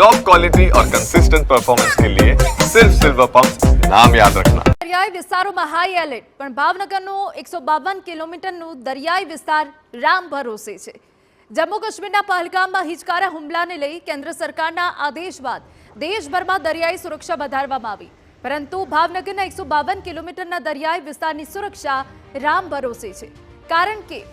Top quality और consistent performance के लिए सिर्फ सिल्वर पंप नाम याद रखना। દરિયાઈ વિસ્તારોમાં હાઈ એલર્ટ, પણ ભાવનગરનું 152 કિલોમીટરનું દરિયાઈ વિસ્તાર રામ ભરોસે છે। જમ્મુ કાશ્મીરના પહલગામમાં હિચકારા હુમલાને લઈ કેન્દ્ર સરકારના આદેશ બાદ દેશભરમાં દરિયાઈ સુરક્ષા વધારવામાં આવી, પરંતુ ભાવનગરના 152 કિલોમીટરના દરિયાઈ વિસ્તારની સુરક્ષા રામ ભરોસે છે, કારણ કે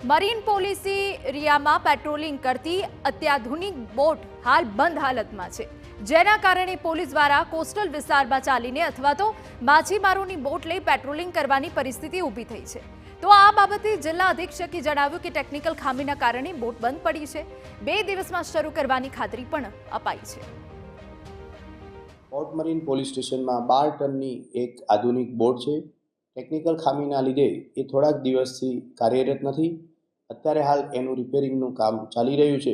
મરીન પોલીસ એરિયામાં પેટ્રોલિંગ કરતી અત્યાધુનિક બોટ હાલ બંધ હાલતમાં છે, જેના કારણે પોલીસ દ્વારા કોસ્ટલ વિસ્તારમાં ચાલીને અથવા તો માછીમારોની બોટ લઈ પેટ્રોલિંગ કરવાની પરિસ્થિતિ ઊભી થઈ છે। તો આ બાબતે જિલ્લા અધિક્ષકે જણાવ્યું કે ટેકનિકલ ખામીના કારણે બોટ બંધ પડી છે, 2 દિવસમાં શરૂ કરવાની ખાતરી પણ અપાઈ છે। પોર્ટ મરીન પોલીસ સ્ટેશનમાં 12 ટનની એક આધુનિક બોટ છે। ટેકનિકલ ખામીના લીધે એ થોડાક દિવસથી કાર્યરત નથી। અત્યારે હાલ એનું રિપેરિંગનું કામ ચાલી રહ્યું છે।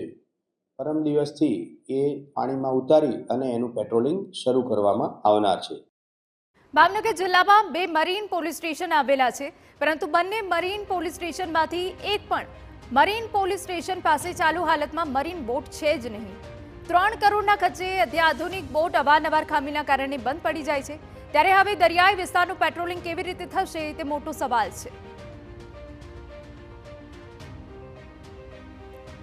પરમ દિવસથી એ પાણીમાં ઉતારી અને એનું પેટ્રોલિંગ શરૂ કરવામાં આવનાર છે। ભાવનગર જિલ્લામાં 2 મરીન પોલીસ સ્ટેશન આવેલા છે, પરંતુ બંને મરીન પોલીસ સ્ટેશનમાંથી એક પણ મરીન પોલીસ સ્ટેશન પાસે ચાલુ હાલતમાં મરીન બોટ છે જ નહીં। 3 કરોડના ખર્ચે અત્યાધુનિક બોટ અવારનવાર ખામીના કારણે બંધ પડી જાય છે, ત્યારે હવે દરિયાઈ વિસ્તારનું પેટ્રોલિંગ કેવી રીતે થશે તે મોટો સવાલ છે।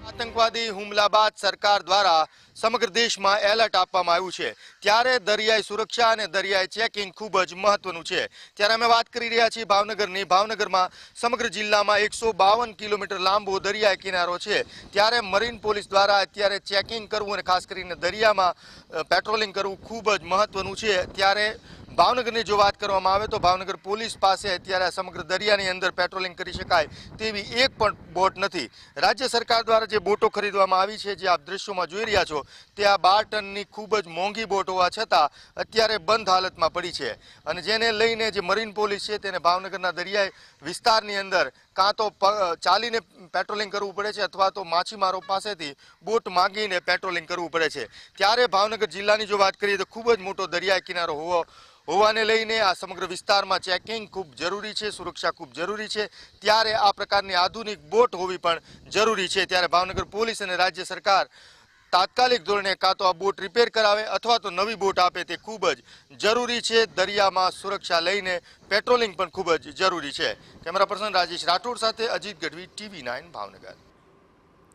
आतंकवादी हुमला बाद सरकार द्वारा समग्र देश में एलर्ट आपवामां आव्युं छे, त्यारे दरियाई सुरक्षा और दरियाई चेकिंग खूब ज महत्वनुं छे। त्यारे अमे वात करी रह्या छीए भावनगरनी। भावनगर में समग्र जिल्ला में 152 किलोमीटर लांबो दरियाई किनारो छे, त्यारे मरीन पोलीस द्वारा अत्यारे चेकिंग करवुं अने खास करीने दरिया में पेट्रोलिंग करवुं खूब ज महत्वनुं छे। त्यारे भावनगरनी जो बात करवामां आवे तो भावनगर पोलीस पासे अत्यारे समग्र दरियानी अंदर पेट्रोलिंग करी शकाय तेवी एक पण बोट नथी। राज्य सरकार द्वारा जे बोटो खरीदवामां आवी छे, जे आप दृश्योमां जोई रह्या छो, ते आ 12 टननी खूब ज मोंघी बोट होवा छतां अत्यारे बंध हालतमां पड़ी छे, अने जेने लईने जे मरीन पोलीस छे तेने भावनगरना दरियाई विस्तारनी अंदर कां तो चालीने पेट्रोलिंग करवुं पड़े छे अथवा तो माछीमारो पासेथी बोट मांगीने पेट्रोलिंग करवुं पड़े छे। त्यारे भावनगर जिल्लानी जो बात करीए तो खूब ज मोटो दरियाई किनारो होवाने लईने आ समग्र विस्तारमां चेकिंग खूब जरूरी छे, सुरक्षा खूब जरूरी छे, त्यारे आ प्रकारनी आधुनिक बोट होवी पण जरूरी छे। त्यारे भावनगर पोलीस अने राज्य सरकार तात्कालिक धोरणे कां तो आ बोट रिपेर करावे अथवा तो नवी बोट आपे ते खूब ज जरूरी छे। दरियामां सुरक्षा लईने पेट्रोलिंग पण खूब ज जरूरी छे। कैमरा पर्सन राजेश राठोड साथे अजीत गढ़वी, TV9 भावनगर।